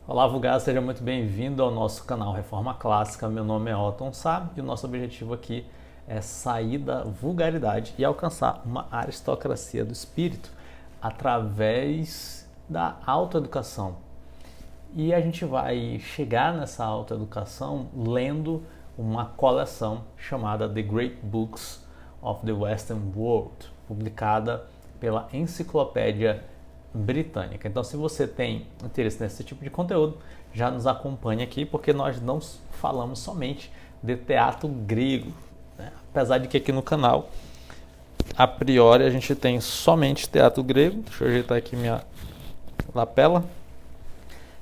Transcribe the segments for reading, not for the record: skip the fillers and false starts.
Olá, Vulgar, seja muito bem-vindo ao nosso canal Reforma Clássica. Meu nome é Otton Sá e o nosso objetivo aqui é sair da vulgaridade e alcançar uma aristocracia do espírito através da autoeducação. E a gente vai chegar nessa autoeducação lendo uma coleção chamada The Great Books of the Western World, publicada pela Enciclopédia Britânica. Então, se você tem interesse nesse tipo de conteúdo, já nos acompanhe aqui, porque nós não falamos somente de teatro grego, né? Apesar de que aqui no canal, a priori, a gente tem somente teatro grego. Deixa eu ajeitar aqui minha lapela.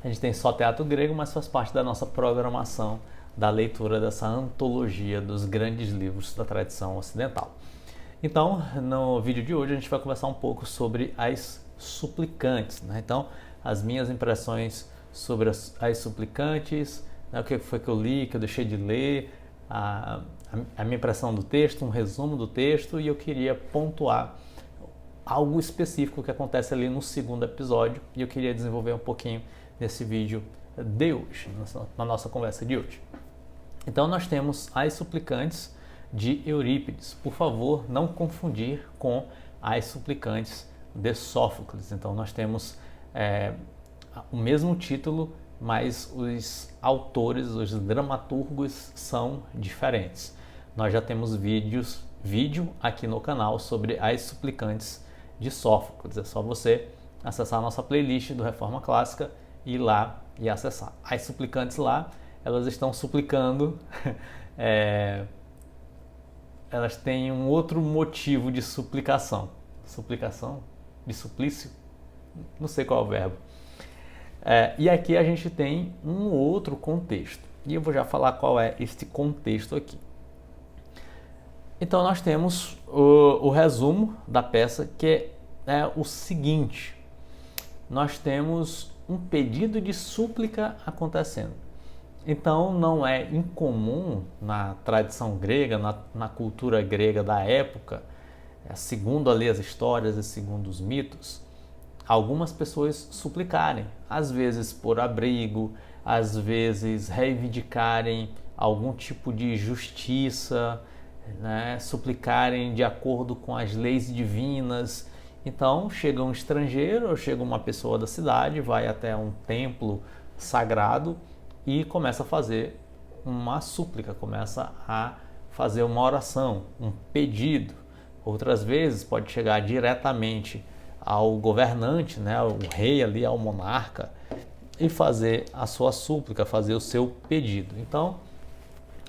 A gente tem só teatro grego, mas faz parte da nossa programação da leitura dessa antologia dos grandes livros da tradição ocidental. Então, no vídeo de hoje, a gente vai conversar um pouco sobre as suplicantes, né? Então, as minhas impressões sobre as suplicantes, né? O que foi que eu li, que eu deixei de ler, a minha impressão do texto, um resumo do texto, e eu queria pontuar algo específico que acontece ali no segundo episódio, e eu queria desenvolver um pouquinho nesse vídeo de hoje, na nossa conversa de hoje. Então, nós temos as suplicantes de Eurípides. Por favor, não confundir com as suplicantes de Sófocles. Então, nós temos o mesmo título, mas os autores, os dramaturgos são diferentes. Nós já temos vídeo aqui no canal sobre as suplicantes de Sófocles. É só você acessar a nossa playlist do Reforma Clássica e ir lá e acessar. As suplicantes lá, elas estão suplicando, elas têm um outro motivo de suplicação. Suplicação? De suplício? Não sei qual é o verbo. E aqui a gente tem um outro contexto. E eu vou já falar qual é este contexto aqui. Então nós temos o resumo da peça, que é o seguinte. Nós temos um pedido de súplica acontecendo. Então não é incomum na tradição grega, na cultura grega da época, segundo ali as histórias e segundo os mitos, algumas pessoas suplicarem, às vezes por abrigo, às vezes reivindicarem algum tipo de justiça, né? Suplicarem de acordo com as leis divinas. Então chega um estrangeiro ou chega uma pessoa da cidade, vai até um templo sagrado e começa a fazer uma súplica, começa a fazer uma oração, um pedido. Outras vezes pode chegar diretamente ao governante, né, ao rei ali, ao monarca, e fazer a sua súplica, fazer o seu pedido. Então,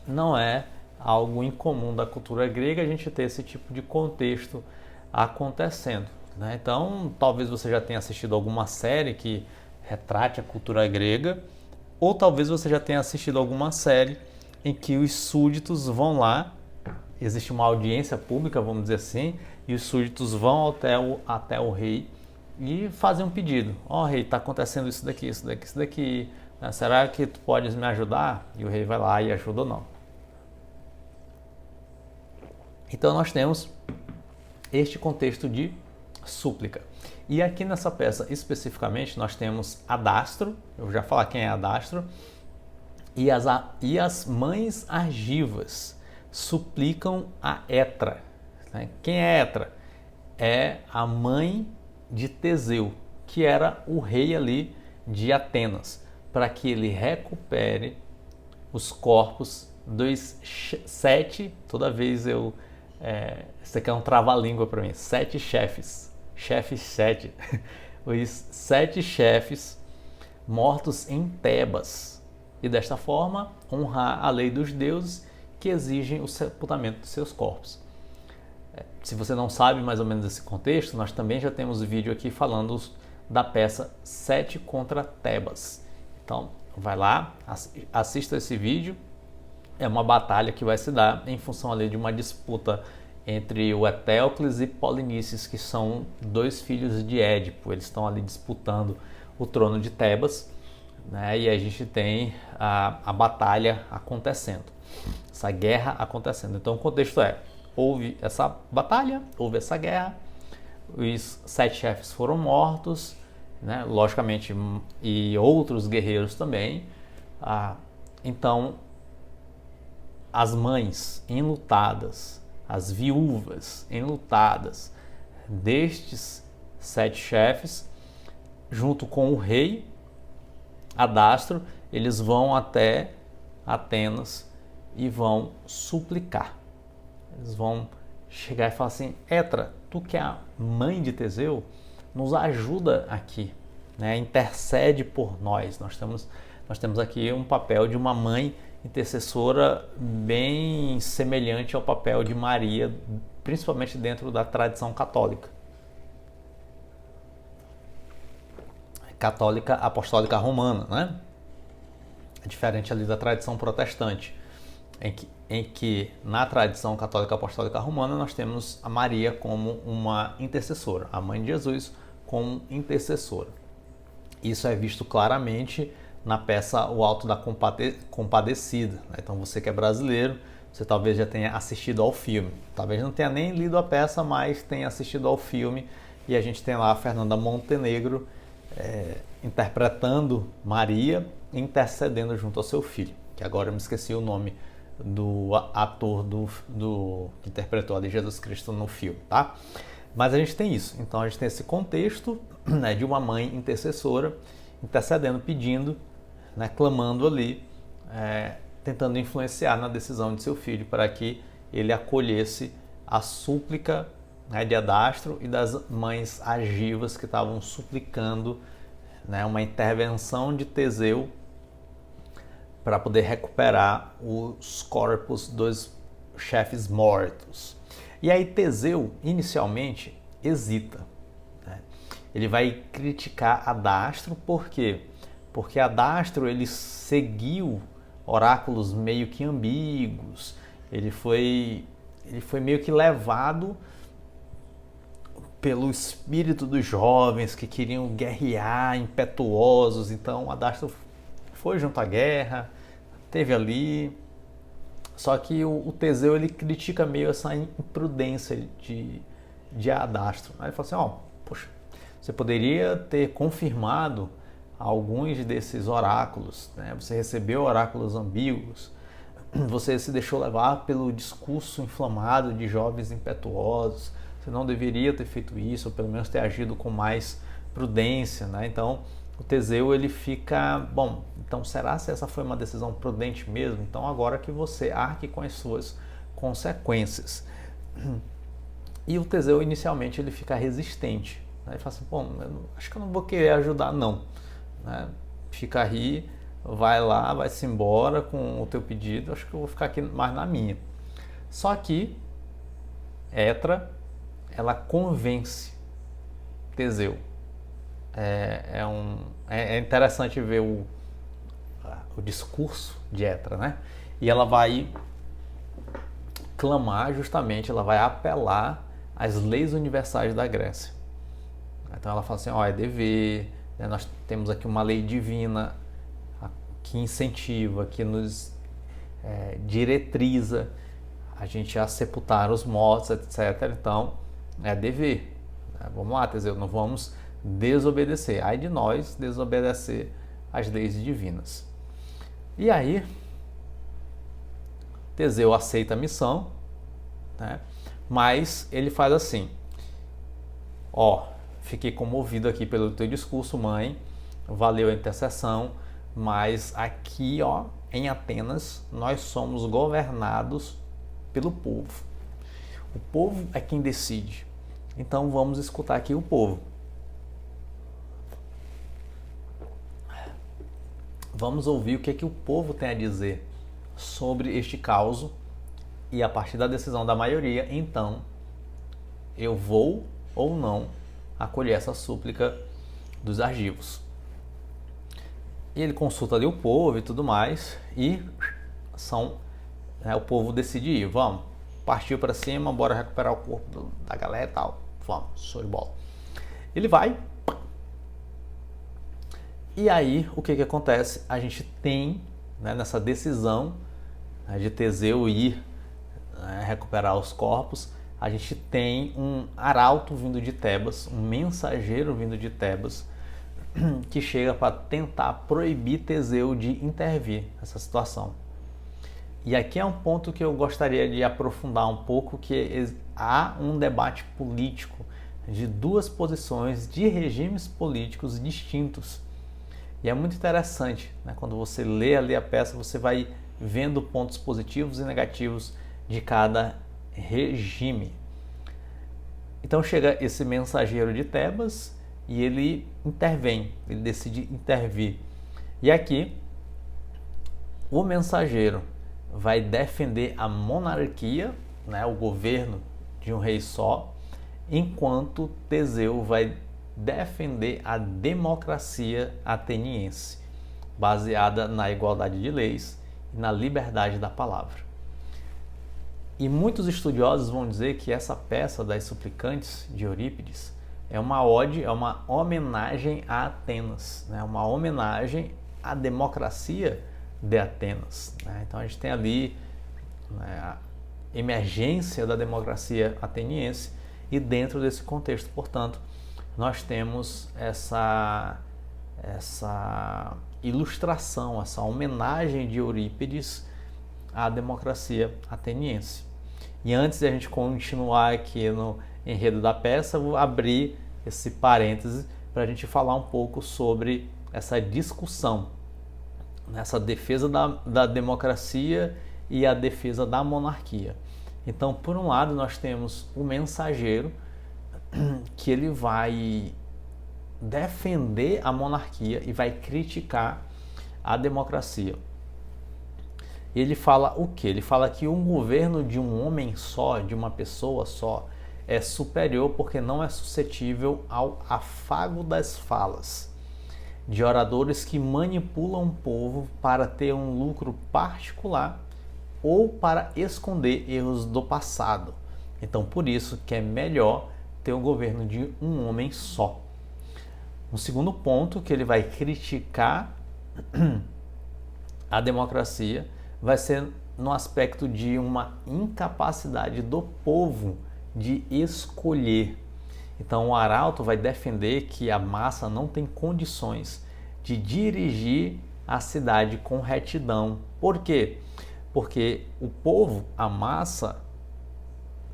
não é algo incomum da cultura grega a gente ter esse tipo de contexto acontecendo, né? Então, talvez você já tenha assistido alguma série que retrate a cultura grega, ou talvez você já tenha assistido alguma série em que os súditos vão lá, existe uma audiência pública, vamos dizer assim, e os súditos vão até o rei e fazem um pedido. Rei, está acontecendo isso daqui, isso daqui, isso daqui. Será que tu podes me ajudar? E o rei vai lá e ajuda ou não. Então nós temos este contexto de súplica. E aqui nessa peça especificamente nós temos Adastro, eu vou já falar quem é Adastro, e as mães argivas suplicam a Etra. Quem é Etra? É a mãe de Teseu, que era o rei ali de Atenas, para que ele recupere os corpos dos 7, toda vez isso aqui é um trava-língua para mim, 7 chefes 7, os 7 chefes mortos em Tebas, e desta forma honrar a lei dos deuses que exigem o sepultamento de seus corpos. Se você não sabe mais ou menos esse contexto, nós também já temos vídeo aqui falando da peça 7 contra Tebas. Então, vai lá, assista esse vídeo. É uma batalha que vai se dar em função ali de uma disputa entre o Etéocles e Polinices, que são 2 filhos de Édipo. Eles estão ali disputando o trono de Tebas, né? E a gente tem a batalha acontecendo, essa guerra acontecendo. Então o contexto houve essa batalha, houve essa guerra, os 7 chefes foram mortos né? Logicamente, e outros guerreiros também. Então, as mães enlutadas, as viúvas enlutadas destes 7 chefes, junto com o rei Adastro, eles vão até Atenas e vão suplicar. Eles vão chegar e falar assim: Etra, tu que é a mãe de Teseu, nos ajuda aqui, né? Intercede por nós. Nós temos aqui um papel de uma mãe intercessora bem semelhante ao papel de Maria, principalmente dentro da tradição católica. Católica apostólica romana, né? É diferente ali da tradição protestante, em que na tradição católica apostólica romana nós temos a Maria como uma intercessora, a mãe de Jesus como intercessora. Isso é visto claramente na peça O Alto da Compadecida. Então você que é brasileiro, você talvez já tenha assistido ao filme. Talvez não tenha nem lido a peça, mas tenha assistido ao filme. E a gente tem lá a Fernanda Montenegro interpretando Maria, intercedendo junto ao seu filho. Que agora eu me esqueci o nome do ator que interpretou ali Jesus Cristo no filme, tá? Mas a gente tem isso. Então a gente tem esse contexto, né, de uma mãe intercessora intercedendo, pedindo, né, clamando ali, tentando influenciar na decisão de seu filho para que ele acolhesse a súplica, né, de Adastro e das mães agivas que estavam suplicando, né, uma intervenção de Teseu para poder recuperar os corpos dos chefes mortos. E aí Teseu, inicialmente, hesita, né? Ele vai criticar Adastro, por quê? Porque Adastro, ele seguiu oráculos meio que ambíguos, ele foi meio que levado pelo espírito dos jovens que queriam guerrear, impetuosos. Então Adastro foi junto à guerra, teve ali. Só que o Teseu, ele critica meio essa imprudência de Adastro. Ele fala assim: poxa, você poderia ter confirmado alguns desses oráculos, né? Você recebeu oráculos ambíguos, você se deixou levar pelo discurso inflamado de jovens impetuosos, você não deveria ter feito isso, ou pelo menos ter agido com mais prudência, né? Então o Teseu, ele fica, bom, então será se essa foi uma decisão prudente mesmo? Então agora que você arque com as suas consequências. E o Teseu, inicialmente, ele fica resistente, né? Ele fala assim: bom, acho que eu não vou querer ajudar não, né? Fica aí, vai lá, vai-se embora com o teu pedido, acho que eu vou ficar aqui mais na minha. Só que Etra, ela convence Teseu. É interessante ver o discurso de Etra, né? E ela vai clamar justamente, ela vai apelar às leis universais da Grécia. Então ela fala assim: é dever, né? Nós temos aqui uma lei divina que incentiva, que nos diretriza a gente a sepultar os mortos, etc. Então é dever. Vamos lá, Teseu, não vamos desobedecer. Ai de nós desobedecer às leis divinas. E aí Teseu aceita a missão, né? Mas ele faz assim: fiquei comovido aqui pelo teu discurso, mãe, valeu a intercessão, mas aqui, em Atenas, nós somos governados pelo povo. O povo é quem decide. Então vamos escutar aqui o povo. Vamos ouvir o que o povo tem a dizer sobre este caos, e a partir da decisão da maioria, então, eu vou ou não acolher essa súplica dos argivos. E ele consulta ali o povo e tudo mais, e o povo decide ir. Vamos, partiu para cima, bora recuperar o corpo da galera e tal. Vamos, show de bola. Ele vai. E aí, o que acontece? A gente tem, né, nessa decisão, né, de Teseu ir, né, recuperar os corpos, a gente tem um arauto vindo de Tebas, um mensageiro vindo de Tebas, que chega para tentar proibir Teseu de intervir nessa situação. E aqui é um ponto que eu gostaria de aprofundar um pouco, que há um debate político de duas posições de regimes políticos distintos. E é muito interessante, né? Quando você lê ali a peça, você vai vendo pontos positivos e negativos de cada regime. Então chega esse mensageiro de Tebas e ele intervém, ele decide intervir. E aqui o mensageiro vai defender a monarquia, né, o governo de um rei só, enquanto Teseu vai defender a democracia ateniense, baseada na igualdade de leis e na liberdade da palavra. E muitos estudiosos vão dizer que essa peça das Suplicantes de Eurípides é uma ode, é uma homenagem a Atenas, né? Uma homenagem à democracia de Atenas, né? Então a gente tem ali, né, a emergência da democracia ateniense, e dentro desse contexto, portanto, nós temos essa ilustração, essa homenagem de Eurípides à democracia ateniense. E antes de a gente continuar aqui no enredo da peça, eu vou abrir esse parêntese para a gente falar um pouco sobre essa discussão, essa defesa da democracia e a defesa da monarquia. Então, por um lado, nós temos o mensageiro, que ele vai defender a monarquia e vai criticar a democracia. Ele fala o quê? Ele fala que um governo de um homem só, de uma pessoa só, é superior porque não é suscetível ao afago das falas de oradores que manipulam o povo para ter um lucro particular ou para esconder erros do passado. Então, por isso que é melhor ter o governo de um homem só. Um segundo ponto que ele vai criticar a democracia vai ser no aspecto de uma incapacidade do povo de escolher. Então o arauto vai defender que a massa não tem condições de dirigir a cidade com retidão. Por quê? Porque o povo, a massa,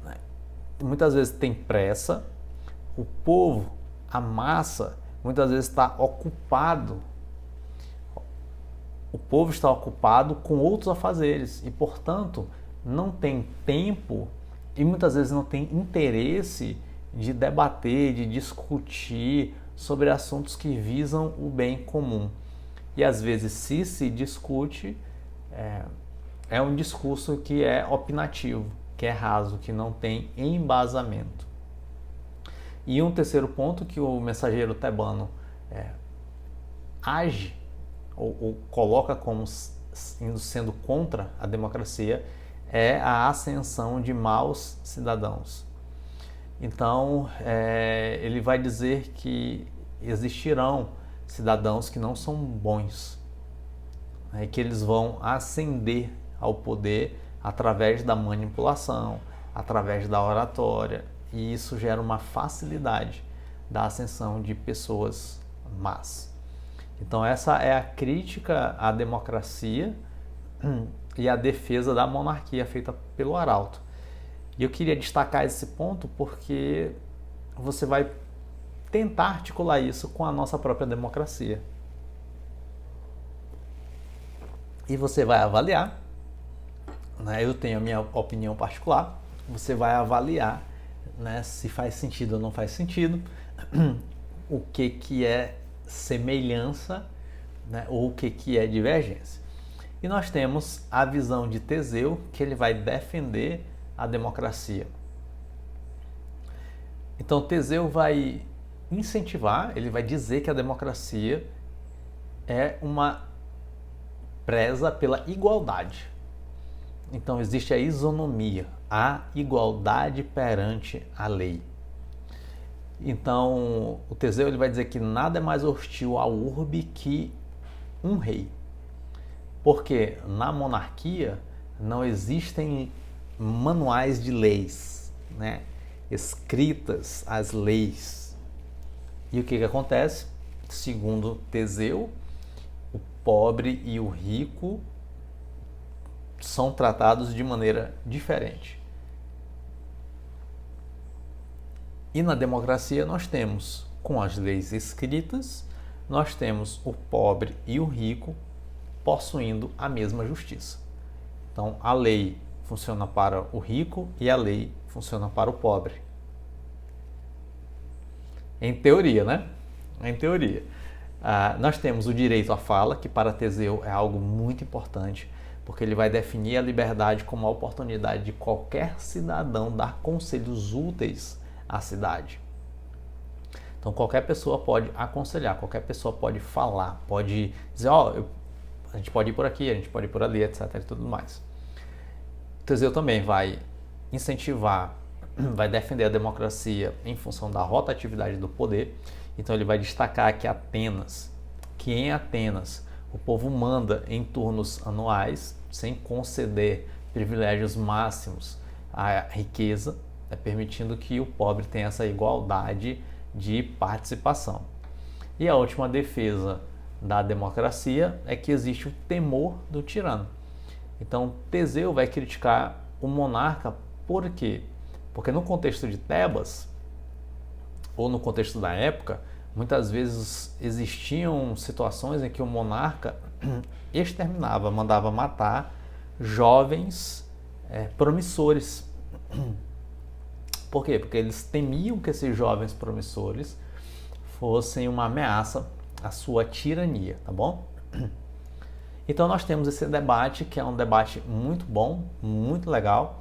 né, muitas vezes tem pressa, o povo, a massa, muitas vezes está ocupado. O povo está ocupado com outros afazeres e, portanto, não tem tempo e muitas vezes não tem interesse de debater, de discutir sobre assuntos que visam o bem comum. E às vezes, se discute, é um discurso que é opinativo, que é raso, que não tem embasamento. E um terceiro ponto que o mensageiro tebano age ou coloca como sendo contra a democracia é a ascensão de maus cidadãos. Então, ele vai dizer que existirão cidadãos que não são bons, né, que eles vão ascender ao poder através da manipulação, através da oratória, e isso gera uma facilidade da ascensão de pessoas más. Então essa é a crítica à democracia e a defesa da monarquia feita pelo arauto. E eu queria destacar esse ponto porque você vai tentar articular isso com a nossa própria democracia. E você vai avaliar, né? Eu tenho a minha opinião particular, você vai avaliar, né, se faz sentido ou não faz sentido, o que é semelhança, né, ou o que é divergência. E nós temos a visão de Teseu, que ele vai defender a democracia. Então Teseu vai incentivar, ele vai dizer que a democracia é uma preza pela igualdade. Então existe a isonomia, a igualdade perante a lei. Então o Teseu ele vai dizer que nada é mais hostil ao urbe que um rei. Porque na monarquia não existem manuais de leis, né, escritas as leis. E o que acontece? Segundo Teseu, o pobre e o rico são tratados de maneira diferente. E na democracia nós temos, com as leis escritas, nós temos o pobre e o rico possuindo a mesma justiça. Então a lei funciona para o rico e a lei funciona para o pobre. Em teoria, né? Em teoria. Nós temos o direito à fala, que para Teseu é algo muito importante, porque ele vai definir a liberdade como a oportunidade de qualquer cidadão dar conselhos úteis à cidade. Então qualquer pessoa pode aconselhar, qualquer pessoa pode falar, pode dizer, a gente pode ir por aqui, a gente pode ir por ali, etc. e tudo mais. Teseu também vai incentivar, vai defender a democracia em função da rotatividade do poder. Então ele vai destacar que em Atenas o povo manda em turnos anuais, sem conceder privilégios máximos à riqueza, permitindo que o pobre tenha essa igualdade de participação. E a última defesa da democracia é que existe o temor do tirano. Então Teseu vai criticar o monarca por quê? Porque no contexto de Tebas, ou no contexto da época, muitas vezes existiam situações em que o monarca exterminava, mandava matar jovens promissores. Por quê? Porque eles temiam que esses jovens promissores fossem uma ameaça à sua tirania, tá bom? Então nós temos esse debate, que é um debate muito bom, muito legal,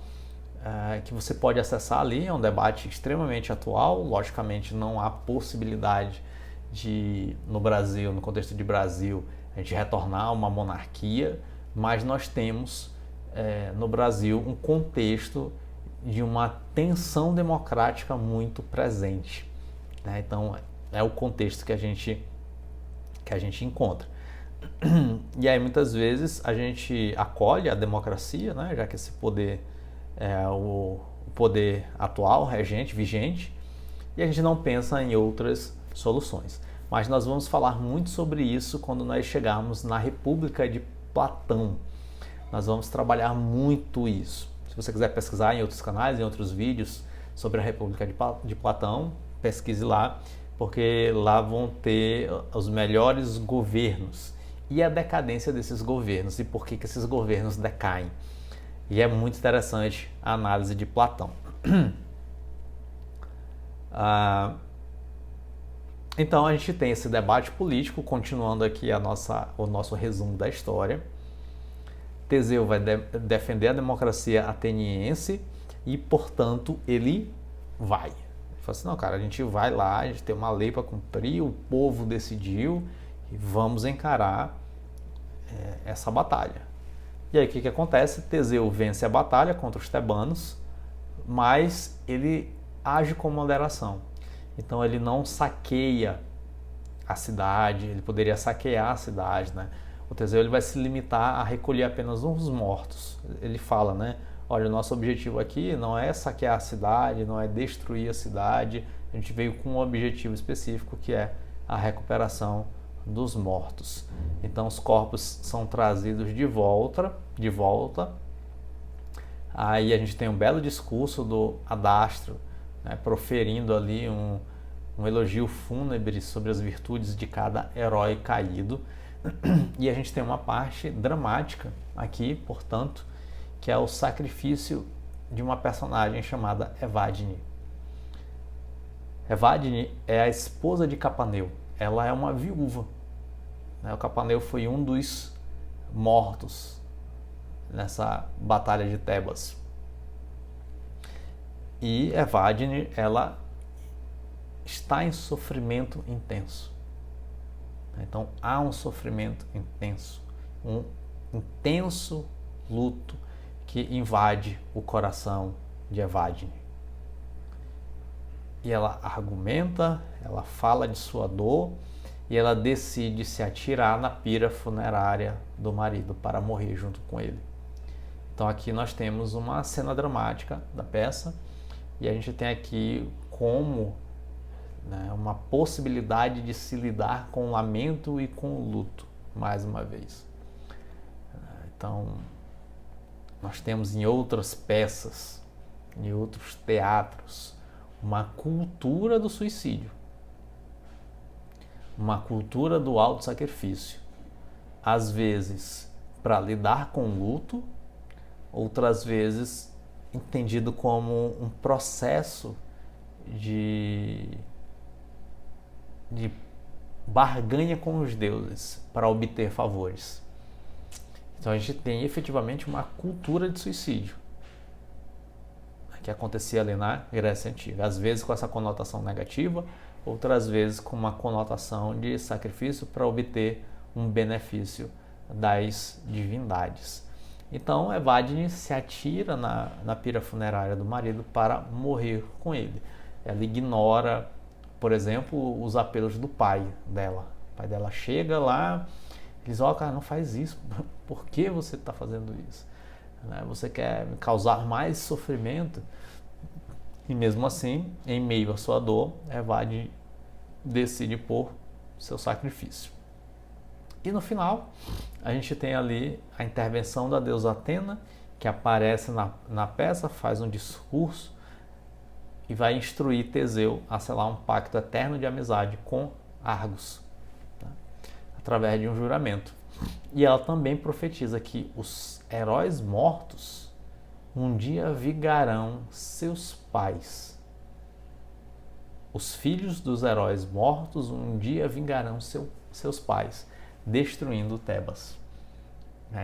que você pode acessar ali. É um debate extremamente atual. Logicamente não há possibilidade de, no Brasil, no contexto de Brasil, a gente retornar a uma monarquia, mas nós temos no Brasil um contexto de uma tensão democrática muito presente, né? Então é o contexto que a gente encontra. E aí muitas vezes a gente acolhe a democracia, né? Já que esse poder é o poder atual, regente, vigente, e a gente não pensa em outras soluções. Mas nós vamos falar muito sobre isso quando nós chegarmos na República de Platão. Nós vamos trabalhar muito isso. Se você quiser pesquisar em outros canais, em outros vídeos sobre a República de Platão, pesquise lá, porque lá vão ter os melhores governos e a decadência desses governos e por que esses governos decaem. E é muito interessante a análise de Platão. Então a gente tem esse debate político, continuando aqui o nosso resumo da história. Teseu vai defender a democracia ateniense e, portanto, ele vai. Ele fala assim, não, cara, a gente vai lá, a gente tem uma lei para cumprir, o povo decidiu e vamos encarar essa batalha. E aí o que acontece? Teseu vence a batalha contra os tebanos, mas ele age com moderação. Então ele não saqueia a cidade, ele poderia saquear a cidade, né? O Teseu ele vai se limitar a recolher apenas uns mortos. Ele fala, né? Olha, o nosso objetivo aqui não é saquear a cidade, não é destruir a cidade. A gente veio com um objetivo específico, que é a recuperação dos mortos. Então os corpos são trazidos de volta. Aí a gente tem um belo discurso do Adastro, né, proferindo ali um elogio fúnebre sobre as virtudes de cada herói caído. E a gente tem uma parte dramática aqui, portanto, que é o sacrifício de uma personagem chamada Evadne. Evadne é a esposa de Capaneu. Ela é uma viúva. O Capaneu foi um dos mortos nessa batalha de Tebas. E Evadne, ela está em sofrimento intenso. Então há um sofrimento intenso, um intenso luto que invade o coração de Evadne. E ela argumenta, ela fala de sua dor e ela decide se atirar na pira funerária do marido para morrer junto com ele. Então aqui nós temos uma cena dramática da peça e a gente tem aqui como né? Uma possibilidade de se lidar com o lamento e com o luto, mais uma vez. Então, nós temos em outras peças, em outros teatros, uma cultura do suicídio, uma cultura do autossacrifício. Às vezes, para lidar com o luto, outras vezes entendido como um processo de barganha com os deuses para obter favores. Então a gente tem efetivamente uma cultura de suicídio que acontecia ali na Grécia Antiga, às vezes com essa conotação negativa, outras vezes com uma conotação de sacrifício para obter um benefício das divindades. Então Evadne se atira na pira funerária do marido para morrer com ele. Ela ignora, por exemplo, os apelos do pai dela. O pai dela chega lá e diz: ó, cara, não faz isso. Por que você está fazendo isso? Você quer me causar mais sofrimento? E mesmo assim, em meio à sua dor, Evadne decide pôr seu sacrifício. E no final, a gente tem ali a intervenção da deusa Atena, que aparece na peça, faz um discurso e vai instruir Teseu a selar um pacto eterno de amizade com Argos, tá? Através de um juramento. E ela também profetiza que os heróis mortos um dia vingarão seus pais. Os filhos dos heróis mortos um dia vingarão seus pais, destruindo Tebas.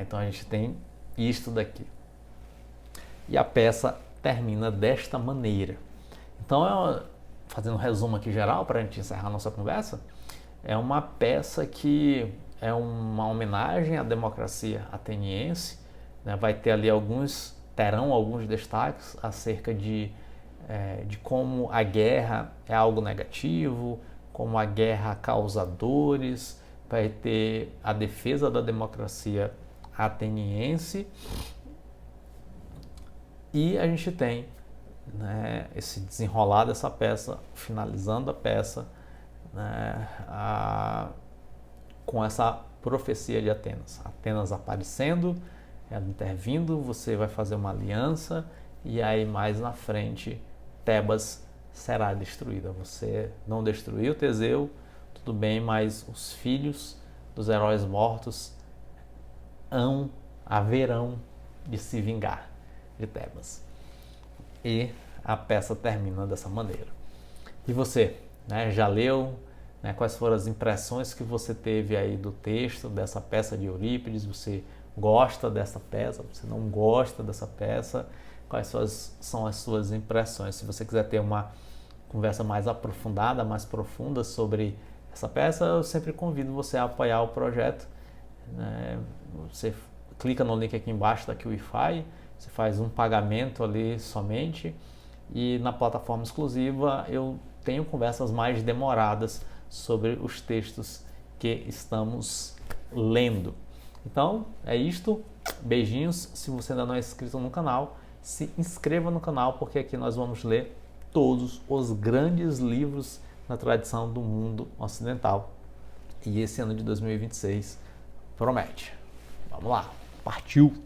Então a gente tem isto daqui. E a peça termina desta maneira. Então, fazendo um resumo aqui geral para a gente encerrar a nossa conversa, é uma peça que é uma homenagem à democracia ateniense, né? Vai ter ali terão alguns destaques acerca de como a guerra é algo negativo, como a guerra causa dores. Vai ter a defesa da democracia ateniense e a gente tem, né, esse desenrolar dessa peça, finalizando a peça, né, com essa profecia de Atenas. Atenas aparecendo, ela intervindo, você vai fazer uma aliança e aí mais na frente Tebas será destruída. Você não destruiu Teseu, tudo bem, mas os filhos dos heróis mortos haverão de se vingar de Tebas. E a peça termina dessa maneira. E você, né, já leu? Né, quais foram as impressões que você teve aí do texto, dessa peça de Eurípides? Você gosta dessa peça? Você não gosta dessa peça? Quais são as suas impressões? Se você quiser ter uma conversa mais aprofundada, mais profunda sobre essa peça, eu sempre convido você a apoiar o projeto. Você clica no link aqui embaixo da QIFI, você faz um pagamento ali somente e na plataforma exclusiva eu tenho conversas mais demoradas sobre os textos que estamos lendo. Então é isto, beijinhos. Se você ainda não é inscrito no canal, se inscreva no canal, porque aqui nós vamos ler todos os grandes livros na tradição do mundo ocidental. E esse ano de 2026 promete. Vamos lá, partiu!